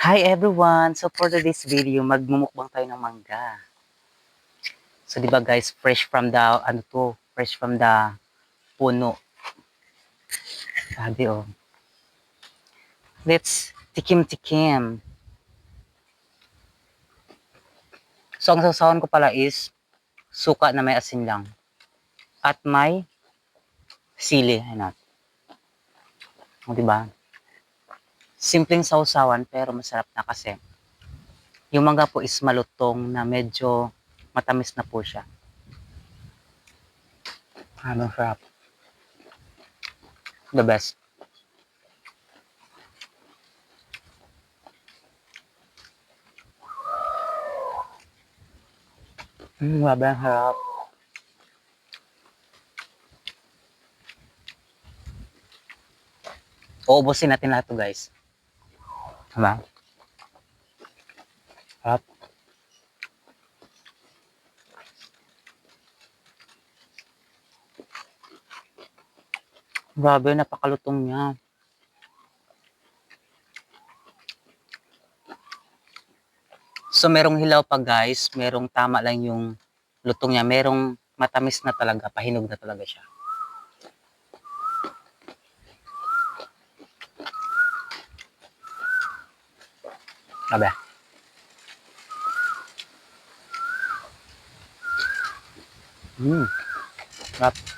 Hi everyone! So for today's video, magmumukbang tayo ng mangga. So 'di ba guys, fresh from the puno. Sabi oh. Let's tikim-tikim. So ang sasawan ko pala is suka na may asin lang. At may sili. Ano? O 'di ba? Simpleng sausawan pero masarap na kasi. Yung mangga po is malutong na medyo matamis na po siya. Ano sarap. The best. Grabe ang harap. Uubusin natin lahat to guys. Diba? Harap. Grabe, napakalutong niya. So merong hilaw pa guys, merong tama lang yung lutong niya, merong matamis na talaga, pahinog na talaga siya. Grabe. Sarap.